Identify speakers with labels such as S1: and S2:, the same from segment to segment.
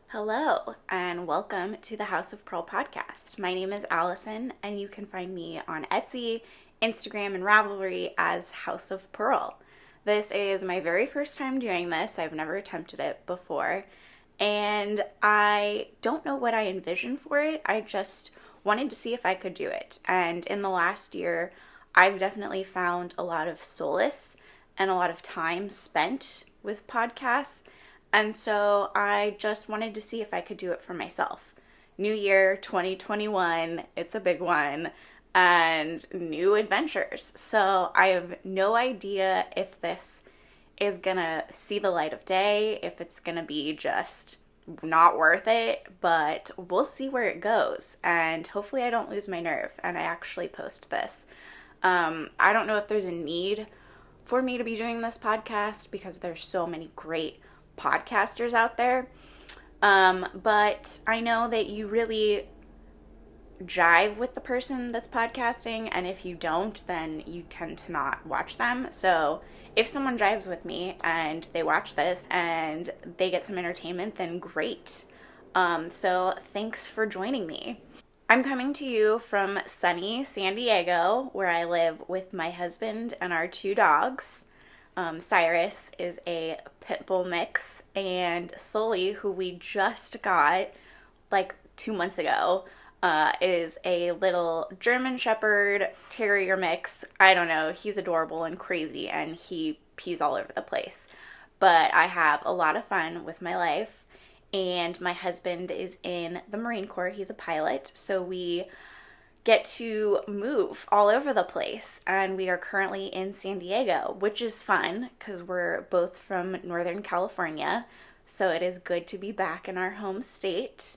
S1: Hello, and welcome to the House of Purl podcast. My name is Allison, and you can find me on Etsy, Instagram, and Ravelry as Haus Of Purl. This is my very first time doing this. I've never attempted it before, and I don't know what I envisioned for it. I just wanted to see if I could do it. And in the last year, I've definitely found a lot of solace and a lot of time spent with podcasts. And so I just wanted to see if I could do it for myself. New year, 2021, it's a big one, and new adventures. So I have no idea if this is gonna see the light of day, if it's gonna be just not worth it, but we'll see where it goes. And hopefully I don't lose my nerve and I actually post this. I don't know if there's a need for me to be doing this podcast because there's so many great podcasters out there, but I know that you really jive with the person that's podcasting, and if you don't, then you tend to not watch them. So if someone jives with me and they watch this and they get some entertainment, then great. So thanks for joining me. I'm coming to you from sunny San Diego, where I live with my husband and our 2 dogs. Cyrus is a pit bull mix, and Sully, who we just got like 2 months ago, is a little German Shepherd Terrier mix. I don't know, he's adorable and crazy, and he pees all over the place. But I have a lot of fun with my life, and my husband is in the Marine Corps. He's a pilot, so we get to move all over the place, and we are currently in San Diego, which is fun because we're both from Northern California, so it is good to be back in our home state.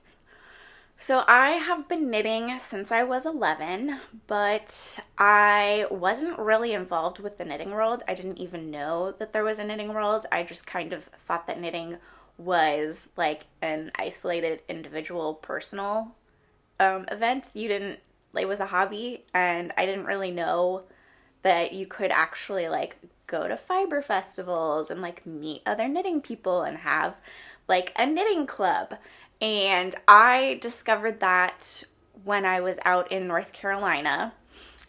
S1: So I have been knitting since I was 11, but I wasn't really involved with the knitting world. I didn't even know that there was a knitting world. I just kind of thought that knitting was like an isolated individual personal event. It was a hobby, and I didn't really know that you could actually like go to fiber festivals and like meet other knitting people and have like a knitting club. And I discovered that when I was out in North Carolina,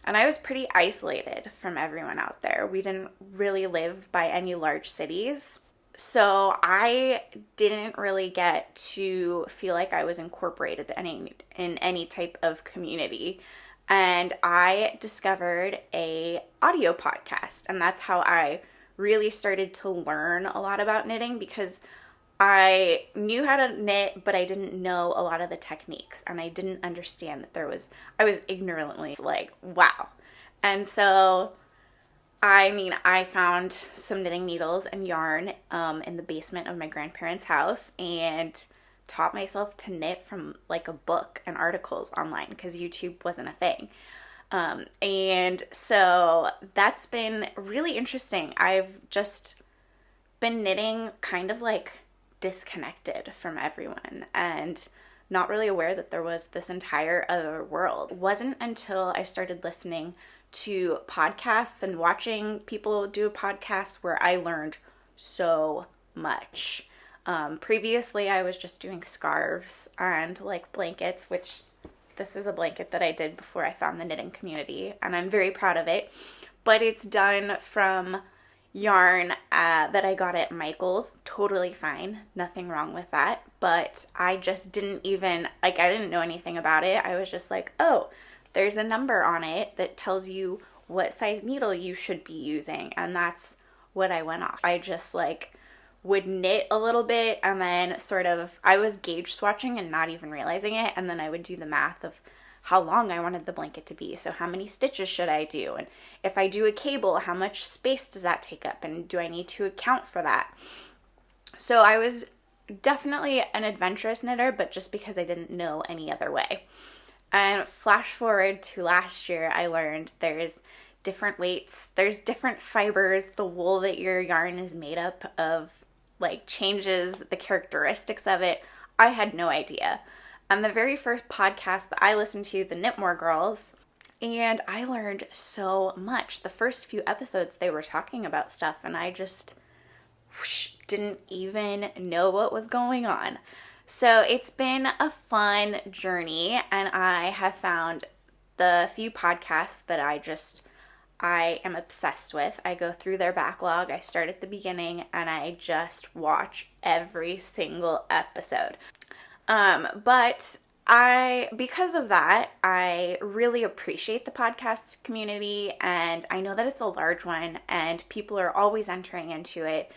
S1: and I was pretty isolated from everyone out there. We didn't really live by any large cities. So I didn't really get to feel like I was incorporated in any type of community. And I discovered a audio podcast, and that's how I really started to learn a lot about knitting, because I knew how to knit, but I didn't know a lot of the techniques, and I didn't understand that I was ignorantly like, wow. And so I found some knitting needles and yarn in the basement of my grandparents' house and taught myself to knit from like a book and articles online because YouTube wasn't a thing. And so that's been really interesting. I've just been knitting kind of like disconnected from everyone and not really aware that there was this entire other world. It wasn't until I started listening to podcasts and watching people do a podcast where I learned so much. Previously, I was just doing scarves and like blankets, which this is a blanket that I did before I found the knitting community, and I'm very proud of it. But it's done from yarn that I got at Michael's. Totally fine. Nothing wrong with that. But I just didn't even, I didn't know anything about it. I was just like, oh, there's a number on it that tells you what size needle you should be using. And that's what I went off. I just would knit a little bit, and then I was gauge swatching and not even realizing it. And then I would do the math of how long I wanted the blanket to be. So how many stitches should I do? And if I do a cable, how much space does that take up? And do I need to account for that? So I was definitely an adventurous knitter, but just because I didn't know any other way. And flash forward to last year, I learned there's different weights, there's different fibers, the wool that your yarn is made up of changes the characteristics of it. I had no idea. And the very first podcast that I listened to, the Knitmore Girls, And I learned so much. The first few episodes, they were talking about stuff, and I just didn't even know what was going on. So it's been a fun journey, and I have found the few podcasts that I am obsessed with. I go through their backlog. I start at the beginning and I just watch every single episode. But because of that, I really appreciate the podcast community, and I know that it's a large one and people are always entering into it.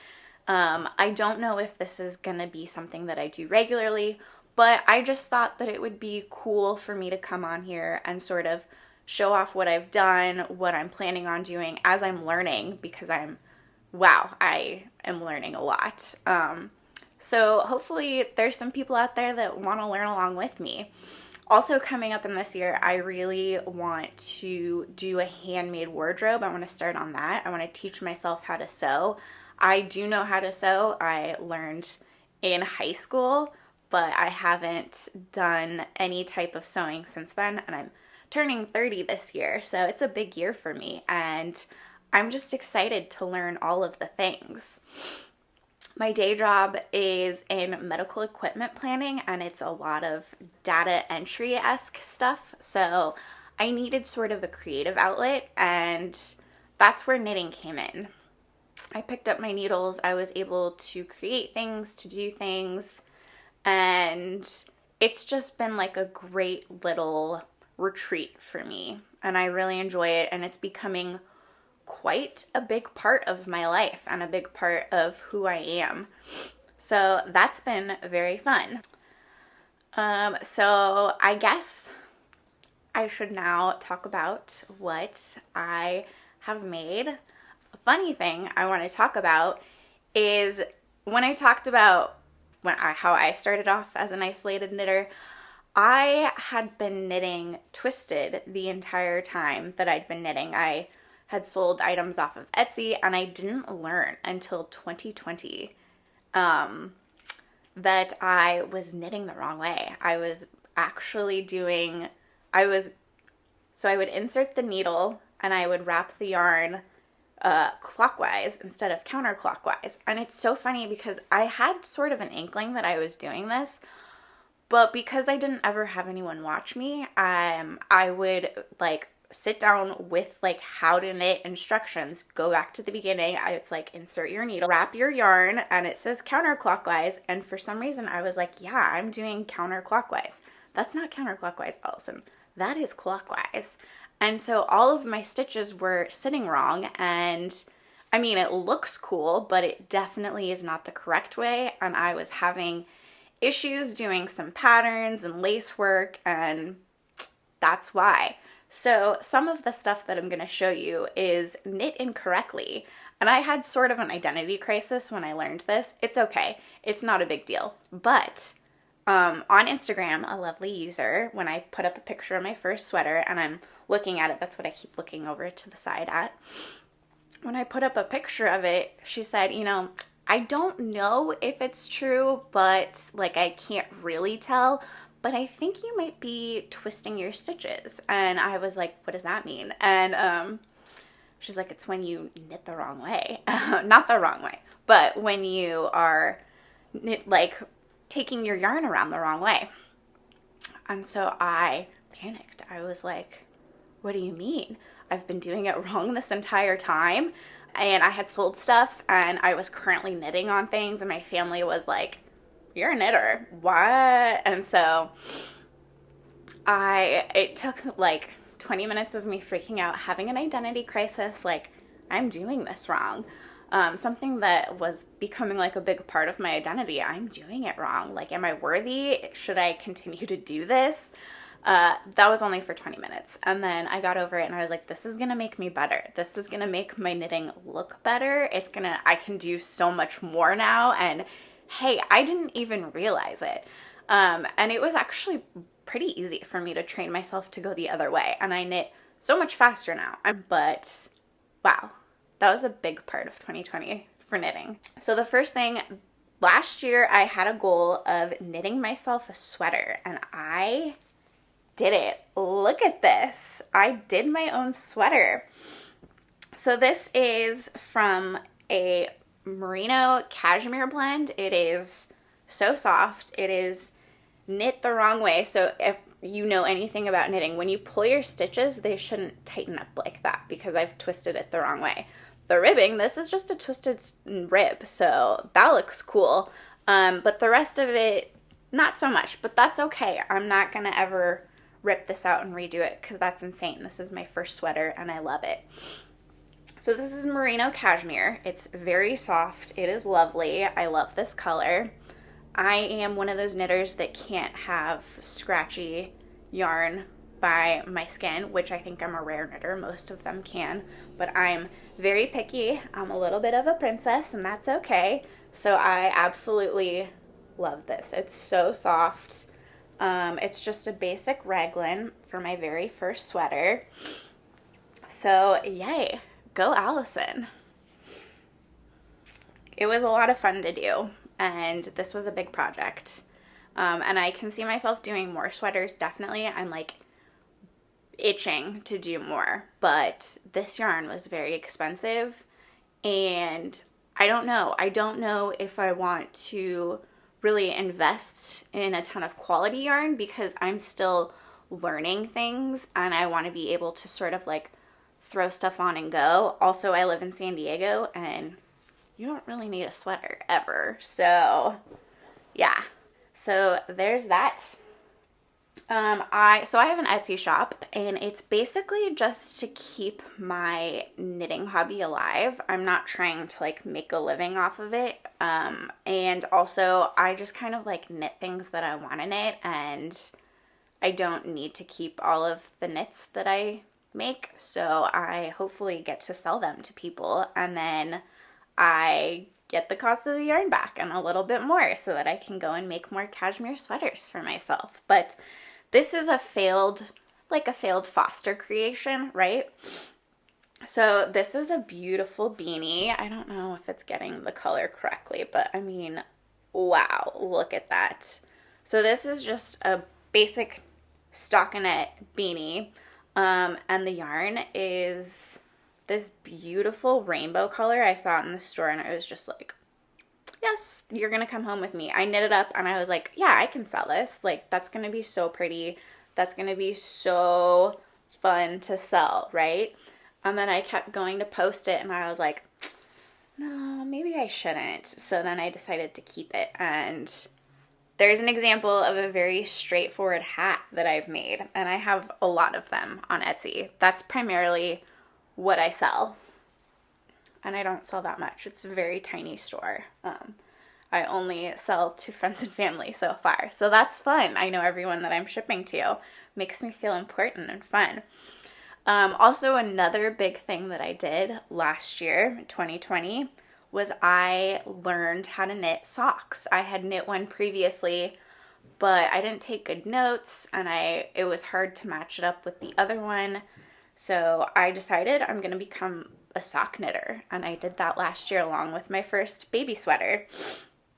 S1: I don't know if this is going to be something that I do regularly, but I just thought that it would be cool for me to come on here and sort of show off what I've done, what I'm planning on doing as I'm learning, because I am learning a lot. So hopefully there's some people out there that want to learn along with me. Also coming up in this year, I really want to do a handmade wardrobe. I want to start on that. I want to teach myself how to sew. I do know how to sew. I learned in high school, but I haven't done any type of sewing since then, and I'm turning 30 this year, so it's a big year for me, and I'm just excited to learn all of the things. My day job is in medical equipment planning, and it's a lot of data entry-esque stuff, so I needed sort of a creative outlet, and that's where knitting came in. I picked up my needles, I was able to create things, to do things, and it's just been like a great little retreat for me, and I really enjoy it, and it's becoming quite a big part of my life and a big part of who I am. So that's been very fun. So I guess I should now talk about what I have made. A funny thing I want to talk about is when I talked about how I started off as an isolated knitter, I had been knitting twisted the entire time that I'd been knitting. I had sold items off of Etsy, and I didn't learn until 2020 that I was knitting the wrong way. I would insert the needle and I would wrap the yarn clockwise instead of counterclockwise. And it's so funny because I had sort of an inkling that I was doing this, but because I didn't ever have anyone watch me, I would sit down with how to knit instructions, go back to the beginning. It's insert your needle, wrap your yarn, and it says counterclockwise. And for some reason I was like, yeah, I'm doing counterclockwise. That's not counterclockwise, Allison. That is clockwise. And so all of my stitches were sitting wrong, and I mean, it looks cool, but it definitely is not the correct way. And I was having issues doing some patterns and lace work, and that's why. So some of the stuff that I'm going to show you is knit incorrectly. And I had sort of an identity crisis when I learned this. It's okay. It's not a big deal. But on Instagram, a lovely user, when I put up a picture of my first sweater and I'm looking at it, that's what I keep looking over to the side at. When I put up a picture of it, she said, I don't know if it's true, but I can't really tell, but I think you might be twisting your stitches. And I was like, what does that mean? And she's like, it's when you knit the wrong way. Not the wrong way, but when you are taking your yarn around the wrong way. And so I panicked. I was like, what do you mean? I've been doing it wrong this entire time. And I had sold stuff, and I was currently knitting on things, and my family was like, you're a knitter. What? And so it took 20 minutes of me freaking out, having an identity crisis, I'm doing this wrong. Something that was becoming a big part of my identity. I'm doing it wrong. Am I worthy? Should I continue to do this? That was only for 20 minutes. And then I got over it and I was like, this is going to make me better. This is going to make my knitting look better. I can do so much more now. And hey, I didn't even realize it. And it was actually pretty easy for me to train myself to go the other way. And I knit so much faster now. But wow, that was a big part of 2020 for knitting. So the first thing, last year I had a goal of knitting myself a sweater, and I did it. Look at this. I did my own sweater. So this is from a merino cashmere blend. It is so soft. It is knit the wrong way. So if you know anything about knitting, when you pull your stitches, they shouldn't tighten up like that because I've twisted it the wrong way. The ribbing, this is just a twisted rib, so that looks cool. But the rest of it, not so much, but that's okay. I'm not gonna ever rip this out and redo it because that's insane. This is my first sweater and I love it. So this is merino cashmere. It's very soft. It is lovely. I love this color. I am one of those knitters that can't have scratchy yarn by my skin, which I think I'm a rare knitter. Most of them can, but I'm very picky. I'm a little bit of a princess and that's okay. So I absolutely love this. It's so soft. It's just a basic raglan for my very first sweater. So yay, go Allison. It was a lot of fun to do, and this was a big project. And I can see myself doing more sweaters, definitely. I'm like itching to do more, but this yarn was very expensive, and I don't know if I want to really invest in a ton of quality yarn because I'm still learning things and I want to be able to sort of like throw stuff on and go. Also, I live in San Diego and you don't really need a sweater ever. So yeah, so there's that. I have an Etsy shop and it's basically just to keep my knitting hobby alive. I'm not trying to like make a living off of it. And also I just kind of like knit things that I want to knit, and I don't need to keep all of the knits that I make. So I hopefully get to sell them to people, and then I get the cost of the yarn back and a little bit more so that I can go and make more cashmere sweaters for myself. But this is a failed foster creation, right? So this is a beautiful beanie. I don't know if it's getting the color correctly, but I mean, wow, look at that. So this is just a basic stockinette beanie. And the yarn is this beautiful rainbow color. I saw it in the store and I was just like, yes, you're gonna come home with me. I knit it up and I was like, yeah, I can sell this. Like, that's gonna be so pretty. That's gonna be so fun to sell, right? And then I kept going to post it and I was like, no, maybe I shouldn't. So then I decided to keep it. And there's an example of a very straightforward hat that I've made, and I have a lot of them on Etsy. That's primarily what I sell. And I don't sell that much. It's a very tiny store. I only sell to friends and family so far. So that's fun. I know everyone that I'm shipping to. Makes me feel important and fun. Also, another big thing that I did last year, 2020, was I learned how to knit socks. I had knit one previously, but I didn't take good notes, and it was hard to match it up with the other one. So I decided I'm going to become a sock knitter, and I did that last year along with my first baby sweater.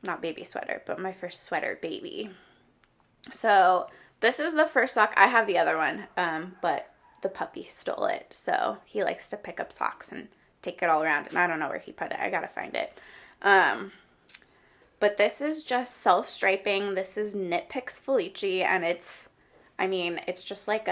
S1: Not baby sweater, but my first sweater baby. So this is the first sock. I have the other one, but the puppy stole it. So he likes to pick up socks and take it all around, and I don't know where he put it. I gotta find it. But this is just self-striping. This is Knit Picks Felici, and it's just like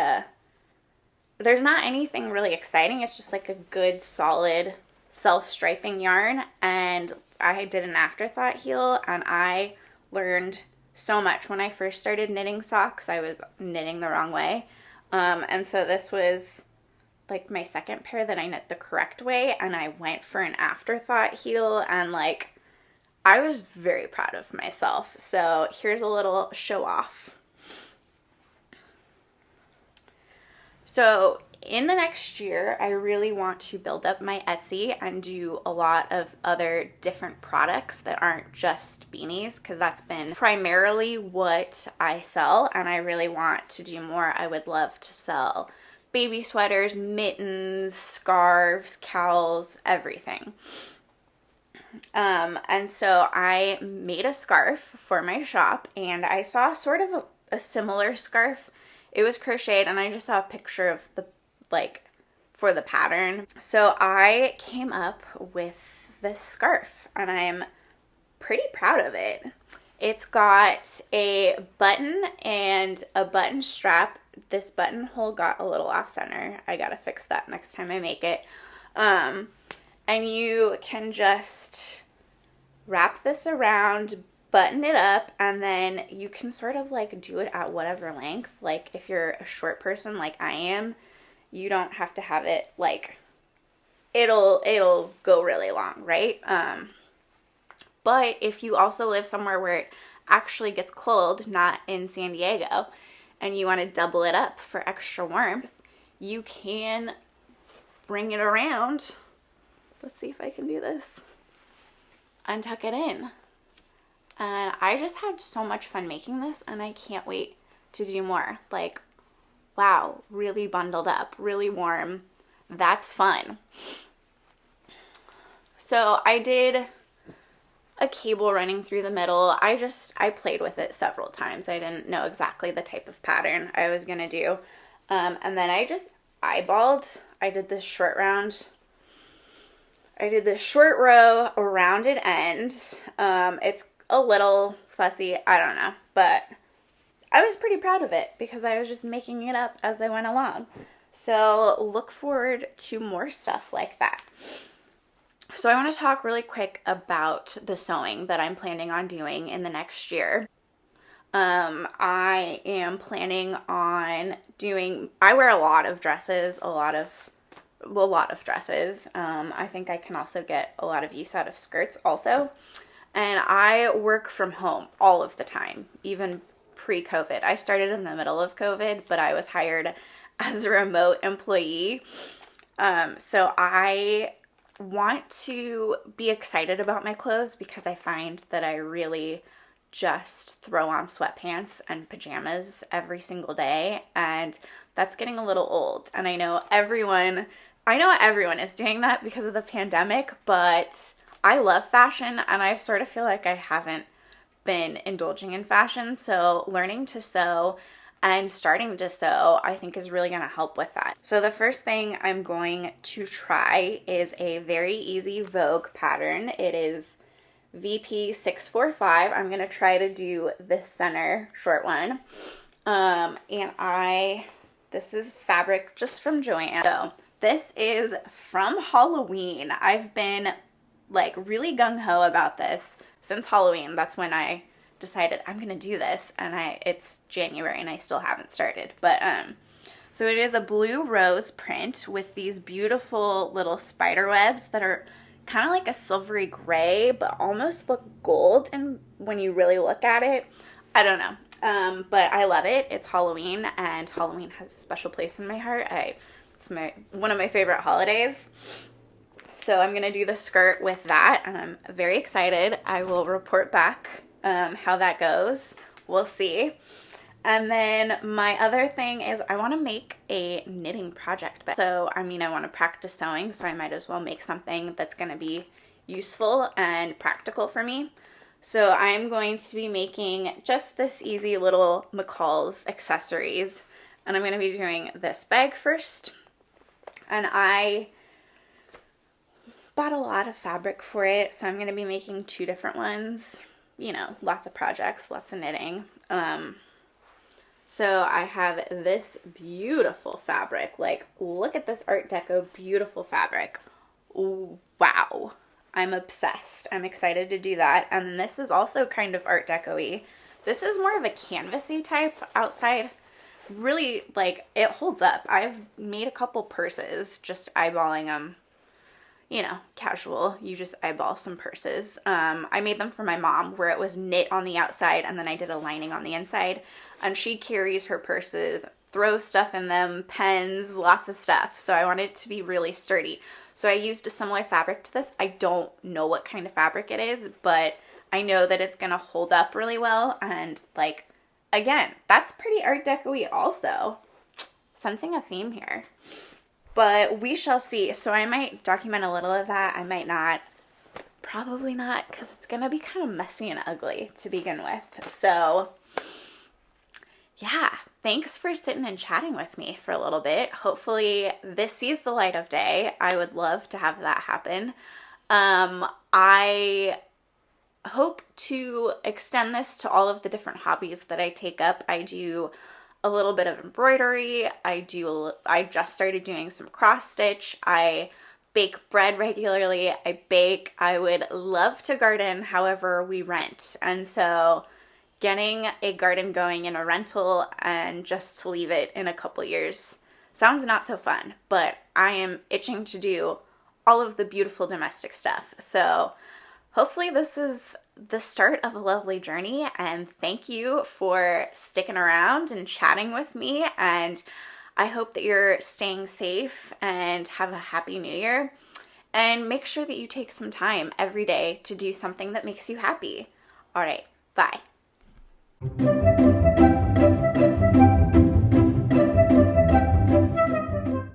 S1: there's not anything really exciting. It's just like a good, solid self-striping yarn, and I did an afterthought heel, and I learned so much. When I first started knitting socks, I was knitting the wrong way, and so this was like my second pair that I knit the correct way, and I went for an afterthought heel, and like I was very proud of myself. So here's a little show off. So in the next year, I really want to build up my Etsy and do a lot of other different products that aren't just beanies, because that's been primarily what I sell, and I really want to do more. I would love to sell baby sweaters, mittens, scarves, cowls, everything. And so I made a scarf for my shop, and I saw sort of a similar scarf. It was crocheted, and I just saw a picture of the, like, for the pattern. So I came up with this scarf, and I'm pretty proud of it. It's got a button and a button strap. This buttonhole got a little off center. I gotta fix that next time I make it. And you can just wrap this around, button it up, and then you can sort of like do it at whatever length. Like if you're a short person like I am, you don't have to have it like, it'll go really long, right? But if you also live somewhere where it actually gets cold, not in San Diego, and you want to double it up for extra warmth, you can bring it around. Let's see if I can do this. And tuck it in. And I just had so much fun making this, and I can't wait to do more. Like, wow, really bundled up, really warm. That's fun. So I did a cable running through the middle. I played with it several times. I didn't know exactly the type of pattern I was going to do. And then I just eyeballed. I did this short row, a rounded end. It's a little fussy, I don't know, but I was pretty proud of it because I was just making it up as I went along. So look forward to more stuff like that. So I want to talk really quick about the sewing that I'm planning on doing in the next year. I am planning on I wear a lot of dresses, a lot of dresses. I think I can also get a lot of use out of skirts also. And I work from home all of the time, even pre-COVID. I started in the middle of COVID, but I was hired as a remote employee. So I want to be excited about my clothes because I find that I really just throw on sweatpants and pajamas every single day, and that's getting a little old. And I know everyone is doing that because of the pandemic, but I love fashion, and I sort of feel like I haven't been indulging in fashion. So learning to sew and starting to sew, I think, is really going to help with that. So the first thing I'm going to try is a very easy Vogue pattern. It is VP 645. I'm going to try to do this center short one. This is fabric just from Joann. So this is from Halloween. I've been like really gung-ho about this since Halloween. That's when I decided I'm gonna do this, and it's January and I still haven't started. But so it is a blue rose print with these beautiful little spider webs that are kind of like a silvery gray but almost look gold, and when you really look at it, I don't know, but I love it. It's Halloween, and Halloween has a special place in my heart. It's one of my favorite holidays. So I'm going to do the skirt with that, and I'm very excited. I will report back how that goes. We'll see. And then my other thing is I want to make a knitting project bag. So, I want to practice sewing, so I might as well make something that's going to be useful and practical for me. So I'm going to be making just this easy little McCall's accessories, and I'm going to be doing this bag first. And I bought a lot of fabric for it, so I'm going to be making 2 different ones. Lots of projects, lots of knitting. So I have this beautiful fabric. Like, look at this Art Deco beautiful fabric. Ooh, wow. I'm obsessed. I'm excited to do that. And this is also kind of Art Deco-y. This is more of a canvasy type outside. Really, like, it holds up. I've made a couple purses just eyeballing them. Casual. You just eyeball some purses. I made them for my mom where it was knit on the outside and then I did a lining on the inside. And she carries her purses, throws stuff in them, pens, lots of stuff. So I wanted it to be really sturdy. So I used a similar fabric to this. I don't know what kind of fabric it is, but I know that it's going to hold up really well. And like, again, that's pretty Art Deco-y also. Sensing a theme here. But we shall see. So I might document a little of that. I might not. Probably not, because it's going to be kind of messy and ugly to begin with. So Yeah, thanks for sitting and chatting with me for a little bit. Hopefully, this sees the light of day. I would love to have that happen. I hope to extend this to all of the different hobbies that I take up. I do a little bit of embroidery. I just started doing some cross stitch. I bake bread regularly. I bake. I would love to garden, however, we rent. And so getting a garden going in a rental and just to leave it in a couple years sounds not so fun, but I am itching to do all of the beautiful domestic stuff. So hopefully this is the start of a lovely journey, and thank you for sticking around and chatting with me, and I hope that you're staying safe and have a happy new year, and make sure that you take some time every day to do something that makes you happy. All right, bye.